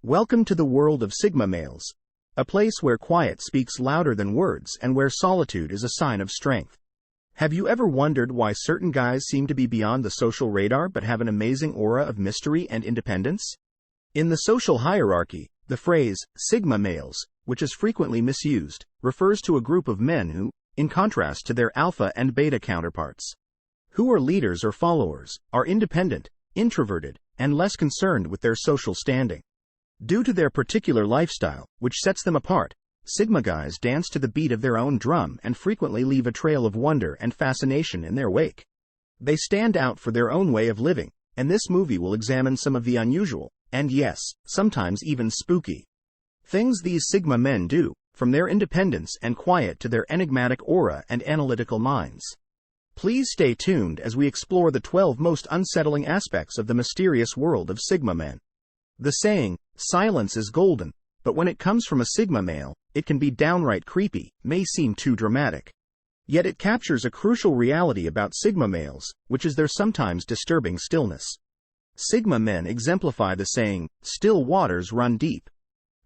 Welcome to the world of Sigma males, a place where quiet speaks louder than words and where solitude is a sign of strength. Have you ever wondered why certain guys seem to be beyond the social radar but have an amazing aura of mystery and independence? In the social hierarchy, the phrase Sigma males, which is frequently misused, refers to a group of men who, in contrast to their alpha and beta counterparts, who are leaders or followers, are independent, introverted, and less concerned with their social standing. Due to their particular lifestyle, which sets them apart, Sigma guys dance to the beat of their own drum and frequently leave a trail of wonder and fascination in their wake. They stand out for their own way of living, and this movie will examine some of the unusual, and yes, sometimes even spooky, things these Sigma men do, from their independence and quiet to their enigmatic aura and analytical minds. Please stay tuned as we explore the 12 most unsettling aspects of the mysterious world of Sigma men. The saying, silence is golden, but when it comes from a Sigma male, it can be downright creepy, may seem too dramatic. Yet it captures a crucial reality about Sigma males, which is their sometimes disturbing stillness. Sigma men exemplify the saying, still waters run deep.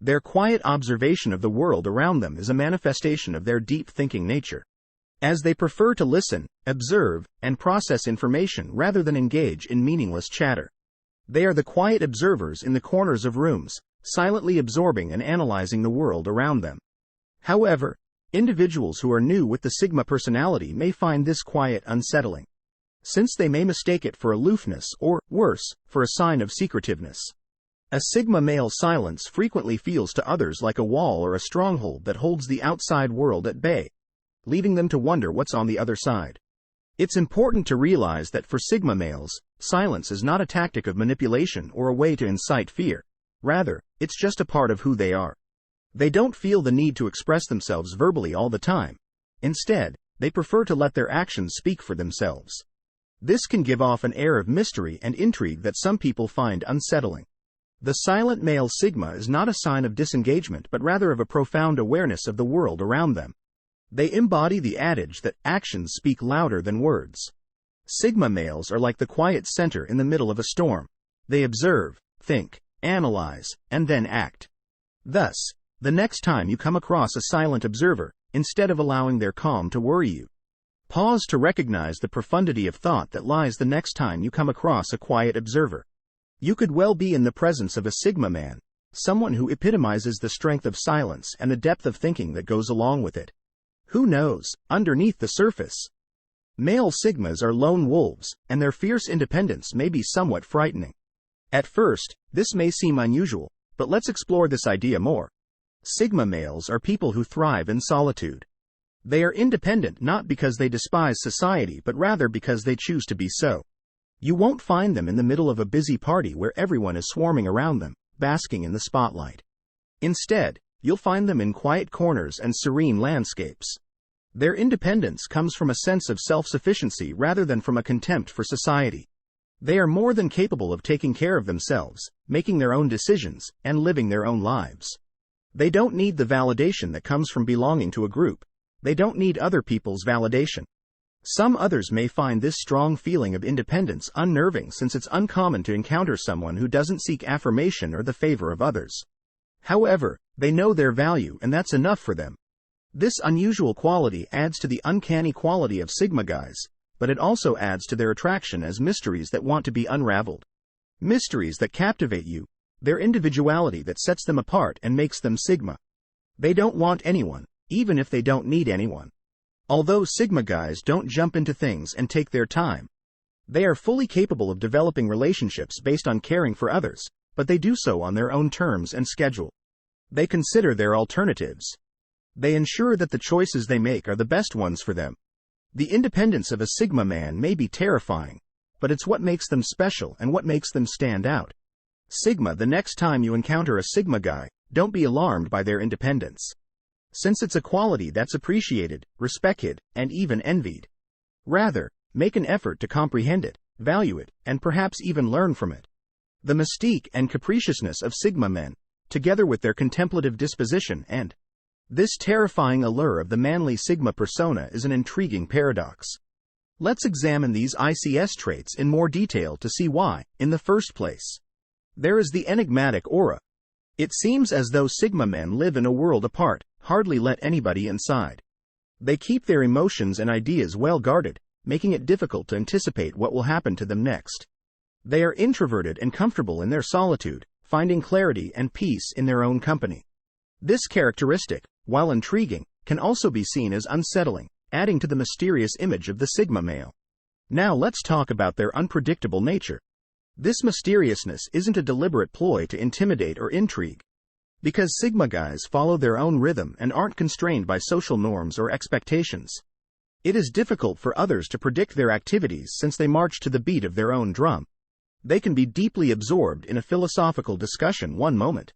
Their quiet observation of the world around them is a manifestation of their deep thinking nature. As they prefer to listen, observe, and process information rather than engage in meaningless chatter. They are the quiet observers in the corners of rooms, silently absorbing and analyzing the world around them. However, individuals who are new with the Sigma personality may find this quiet unsettling, since they may mistake it for aloofness or, worse, for a sign of secretiveness. A Sigma male silence frequently feels to others like a wall or a stronghold that holds the outside world at bay, leading them to wonder what's on the other side. It's important to realize that for Sigma males, silence is not a tactic of manipulation or a way to incite fear. Rather, it's just a part of who they are. They don't feel the need to express themselves verbally all the time. Instead, they prefer to let their actions speak for themselves. This can give off an air of mystery and intrigue that some people find unsettling. The silent male Sigma is not a sign of disengagement but rather of a profound awareness of the world around them. They embody the adage that actions speak louder than words. Sigma males are like the quiet center in the middle of a storm. They observe, think, analyze, and then act. Thus, the next time you come across a silent observer, instead of allowing their calm to worry you, pause to recognize the profundity of thought that lies the next time you come across a quiet observer. You could well be in the presence of a Sigma man, someone who epitomizes the strength of silence and the depth of thinking that goes along with it. Who knows, underneath the surface? Male Sigmas are lone wolves, and their fierce independence may be somewhat frightening. At first, this may seem unusual, but let's explore this idea more. Sigma males are people who thrive in solitude. They are independent not because they despise society but rather because they choose to be so. You won't find them in the middle of a busy party where everyone is swarming around them, basking in the spotlight. Instead, you'll find them in quiet corners and serene landscapes. Their independence comes from a sense of self-sufficiency rather than from a contempt for society. They are more than capable of taking care of themselves, making their own decisions, and living their own lives. They don't need the validation that comes from belonging to a group. They don't need other people's validation. Some others may find this strong feeling of independence unnerving since it's uncommon to encounter someone who doesn't seek affirmation or the favor of others. However, they know their value and that's enough for them. This unusual quality adds to the uncanny quality of Sigma guys, but it also adds to their attraction as mysteries that want to be unraveled. Mysteries that captivate you, their individuality that sets them apart and makes them Sigma. They don't want anyone, even if they don't need anyone. Although Sigma guys don't jump into things and take their time, they are fully capable of developing relationships based on caring for others, but they do so on their own terms and schedule. They consider their alternatives. They ensure that the choices they make are the best ones for them. The independence of a Sigma man may be terrifying, but it's what makes them special and what makes them stand out. Sigma, the next time you encounter a Sigma guy, don't be alarmed by their independence, since it's a quality that's appreciated, respected, and even envied. Rather, make an effort to comprehend it, value it, and perhaps even learn from it. The mystique and capriciousness of Sigma men, together with their contemplative disposition and this terrifying allure of the manly Sigma persona is an intriguing paradox. Let's examine these ICS traits in more detail to see why, in the first place. There is the enigmatic aura. It seems as though Sigma men live in a world apart, hardly let anybody inside. They keep their emotions and ideas well guarded, making it difficult to anticipate what will happen to them next. They are introverted and comfortable in their solitude, finding clarity and peace in their own company. This characteristic, while intriguing, can also be seen as unsettling, adding to the mysterious image of the Sigma male. Now let's talk about their unpredictable nature. This mysteriousness isn't a deliberate ploy to intimidate or intrigue. Because Sigma guys follow their own rhythm and aren't constrained by social norms or expectations. It is difficult for others to predict their activities since they march to the beat of their own drum. They can be deeply absorbed in a philosophical discussion one moment,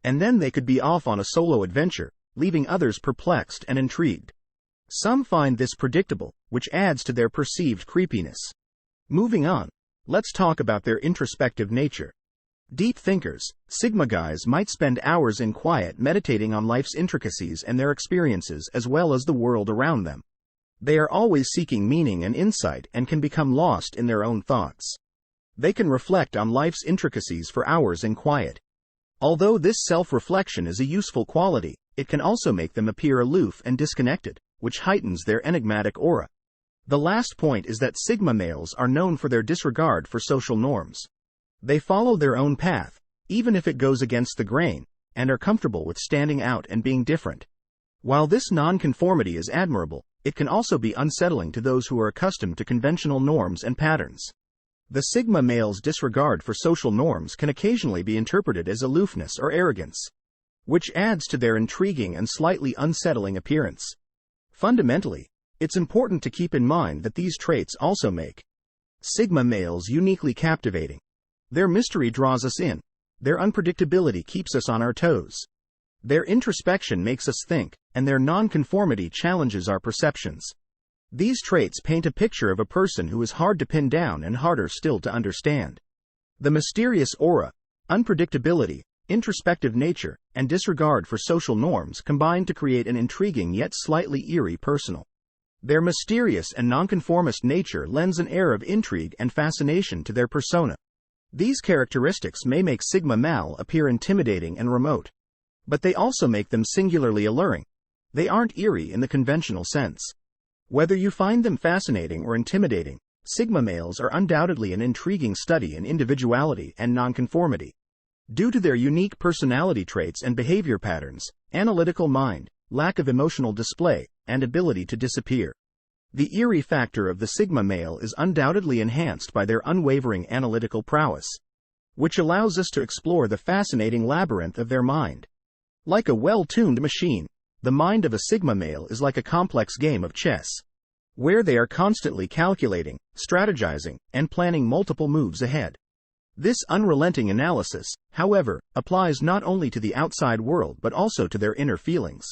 and then they could be off on a solo adventure, leaving others perplexed and intrigued. Some find this predictable, which adds to their perceived creepiness. Moving on, let's talk about their introspective nature. Deep thinkers, Sigma guys might spend hours in quiet meditating on life's intricacies and their experiences as well as the world around them. They are always seeking meaning and insight and can become lost in their own thoughts. They can reflect on life's intricacies for hours in quiet. Although this self-reflection is a useful quality, it can also make them appear aloof and disconnected, which heightens their enigmatic aura. The last point is that Sigma males are known for their disregard for social norms. They follow their own path, even if it goes against the grain, and are comfortable with standing out and being different. While this nonconformity is admirable, it can also be unsettling to those who are accustomed to conventional norms and patterns. The Sigma male's disregard for social norms can occasionally be interpreted as aloofness or arrogance, which adds to their intriguing and slightly unsettling appearance. Fundamentally, it's important to keep in mind that these traits also make Sigma males uniquely captivating. Their mystery draws us in. Their unpredictability keeps us on our toes. Their introspection makes us think, and their nonconformity challenges our perceptions. These traits paint a picture of a person who is hard to pin down and harder still to understand. The mysterious aura, unpredictability, introspective nature, and disregard for social norms combine to create an intriguing yet slightly eerie personal. Their mysterious and nonconformist nature lends an air of intrigue and fascination to their persona. These characteristics may make Sigma male appear intimidating and remote, but they also make them singularly alluring. They aren't eerie in the conventional sense. Whether you find them fascinating or intimidating, Sigma males are undoubtedly an intriguing study in individuality and nonconformity. Due to their unique personality traits and behavior patterns, analytical mind, lack of emotional display, and ability to disappear. The eerie factor of the Sigma male is undoubtedly enhanced by their unwavering analytical prowess, which allows us to explore the fascinating labyrinth of their mind. Like a well-tuned machine, the mind of a Sigma male is like a complex game of chess, where they are constantly calculating, strategizing, and planning multiple moves ahead. This unrelenting analysis, however, applies not only to the outside world but also to their inner feelings.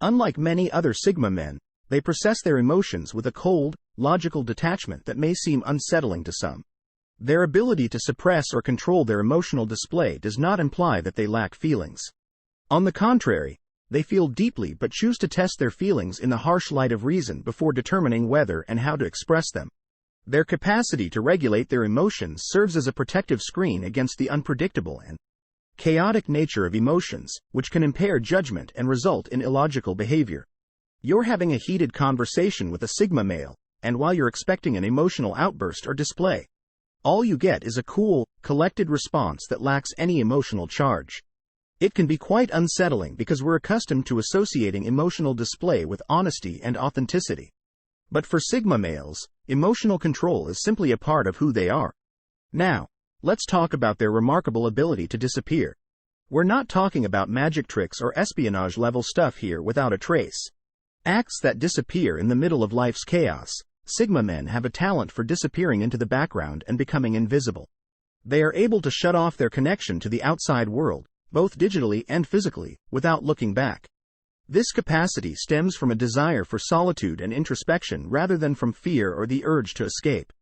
Unlike many other Sigma men, they process their emotions with a cold, logical detachment that may seem unsettling to some. Their ability to suppress or control their emotional display does not imply that they lack feelings. On the contrary, they feel deeply but choose to test their feelings in the harsh light of reason before determining whether and how to express them. Their capacity to regulate their emotions serves as a protective screen against the unpredictable and chaotic nature of emotions, which can impair judgment and result in illogical behavior. You're having a heated conversation with a Sigma male, and while you're expecting an emotional outburst or display, all you get is a cool, collected response that lacks any emotional charge. It can be quite unsettling because we're accustomed to associating emotional display with honesty and authenticity. But for Sigma males, emotional control is simply a part of who they are. Now, let's talk about their remarkable ability to disappear. We're not talking about magic tricks or espionage-level stuff here without a trace. Acts that disappear in the middle of life's chaos. Sigma men have a talent for disappearing into the background and becoming invisible. They are able to shut off their connection to the outside world, both digitally and physically, without looking back. This capacity stems from a desire for solitude and introspection rather than from fear or the urge to escape.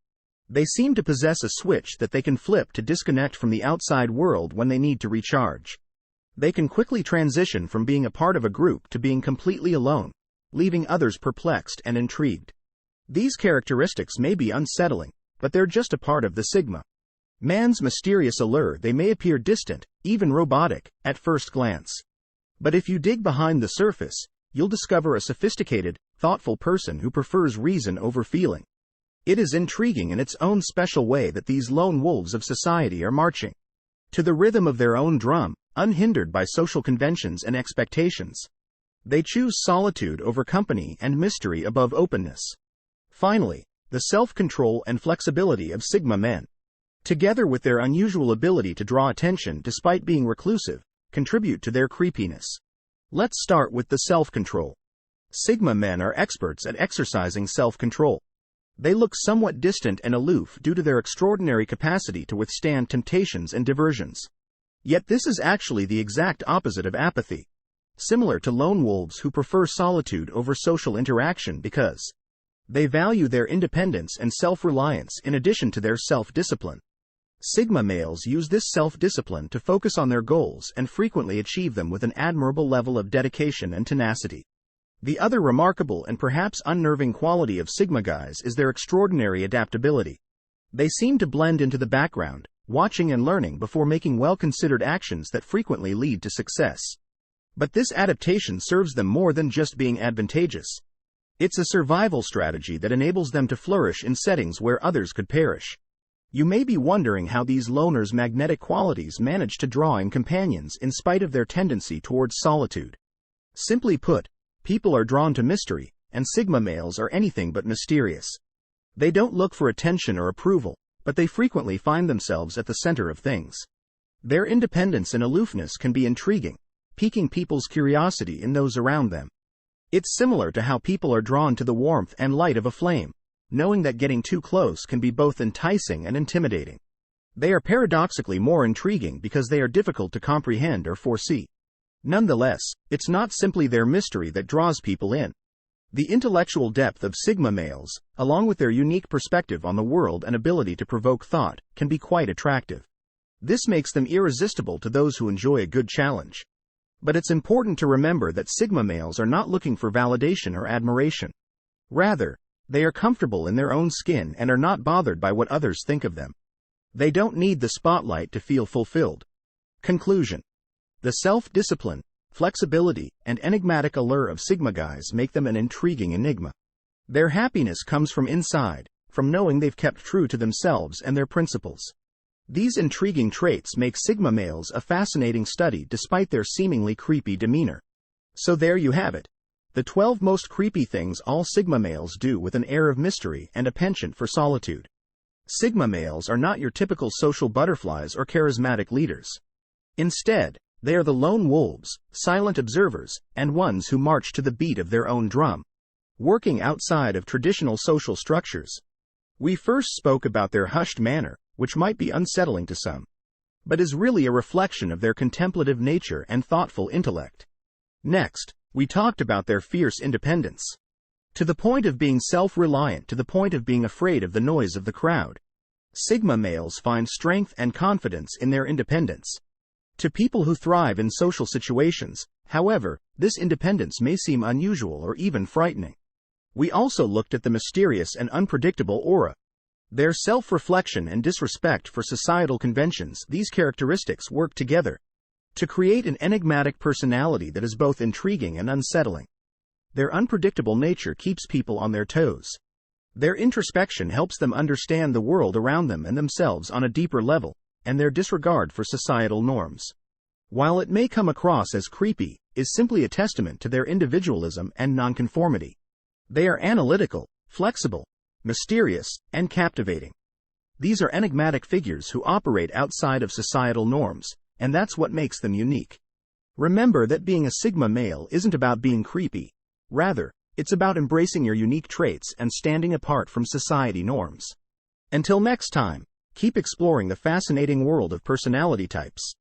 They seem to possess a switch that they can flip to disconnect from the outside world when they need to recharge. They can quickly transition from being a part of a group to being completely alone, leaving others perplexed and intrigued. These characteristics may be unsettling, but they're just a part of the Sigma Man's mysterious allure. They may appear distant, even robotic, at first glance. But if you dig behind the surface, you'll discover a sophisticated, thoughtful person who prefers reason over feeling. It is intriguing in its own special way that these lone wolves of society are marching to the rhythm of their own drum, unhindered by social conventions and expectations. They choose solitude over company and mystery above openness. Finally, the self-control and flexibility of Sigma men, together with their unusual ability to draw attention despite being reclusive, contribute to their creepiness. Let's start with the self-control. Sigma men are experts at exercising self-control. They look somewhat distant and aloof due to their extraordinary capacity to withstand temptations and diversions. Yet this is actually the exact opposite of apathy. Similar to lone wolves who prefer solitude over social interaction because they value their independence and self-reliance in addition to their self-discipline. Sigma males use this self-discipline to focus on their goals and frequently achieve them with an admirable level of dedication and tenacity. The other remarkable and perhaps unnerving quality of Sigma guys is their extraordinary adaptability. They seem to blend into the background, watching and learning before making well-considered actions that frequently lead to success. But this adaptation serves them more than just being advantageous. It's a survival strategy that enables them to flourish in settings where others could perish. You may be wondering how these loners' magnetic qualities manage to draw in companions in spite of their tendency towards solitude. Simply put, people are drawn to mystery, and Sigma males are anything but mysterious. They don't look for attention or approval, but they frequently find themselves at the center of things. Their independence and aloofness can be intriguing, piquing people's curiosity in those around them. It's similar to how people are drawn to the warmth and light of a flame, knowing that getting too close can be both enticing and intimidating. They are paradoxically more intriguing because they are difficult to comprehend or foresee. Nonetheless, it's not simply their mystery that draws people in. The intellectual depth of Sigma males, along with their unique perspective on the world and ability to provoke thought, can be quite attractive. This makes them irresistible to those who enjoy a good challenge. But it's important to remember that Sigma males are not looking for validation or admiration. Rather, they are comfortable in their own skin and are not bothered by what others think of them. They don't need the spotlight to feel fulfilled. Conclusion. The self-discipline, flexibility, and enigmatic allure of Sigma guys make them an intriguing enigma. Their happiness comes from inside, from knowing they've kept true to themselves and their principles. These intriguing traits make Sigma males a fascinating study despite their seemingly creepy demeanor. So there you have it. The 12 most creepy things all Sigma males do with an air of mystery and a penchant for solitude. Sigma males are not your typical social butterflies or charismatic leaders. Instead, they are the lone wolves, silent observers, and ones who march to the beat of their own drum, working outside of traditional social structures. We first spoke about their hushed manner, which might be unsettling to some, but is really a reflection of their contemplative nature and thoughtful intellect. Next, we talked about their fierce independence. To the point of being self-reliant, to the point of being afraid of the noise of the crowd. Sigma males find strength and confidence in their independence. To people who thrive in social situations, however, this independence may seem unusual or even frightening. We also looked at the mysterious and unpredictable aura. Their self-reflection and disrespect for societal conventions, these characteristics work together to create an enigmatic personality that is both intriguing and unsettling. Their unpredictable nature keeps people on their toes. Their introspection helps them understand the world around them and themselves on a deeper level, and their disregard for societal norms, while it may come across as creepy, is simply a testament to their individualism and nonconformity. They are analytical, flexible, mysterious, and captivating. These are enigmatic figures who operate outside of societal norms, and that's what makes them unique. Remember that being a Sigma male isn't about being creepy. Rather, it's about embracing your unique traits and standing apart from society norms. Until next time, keep exploring the fascinating world of personality types.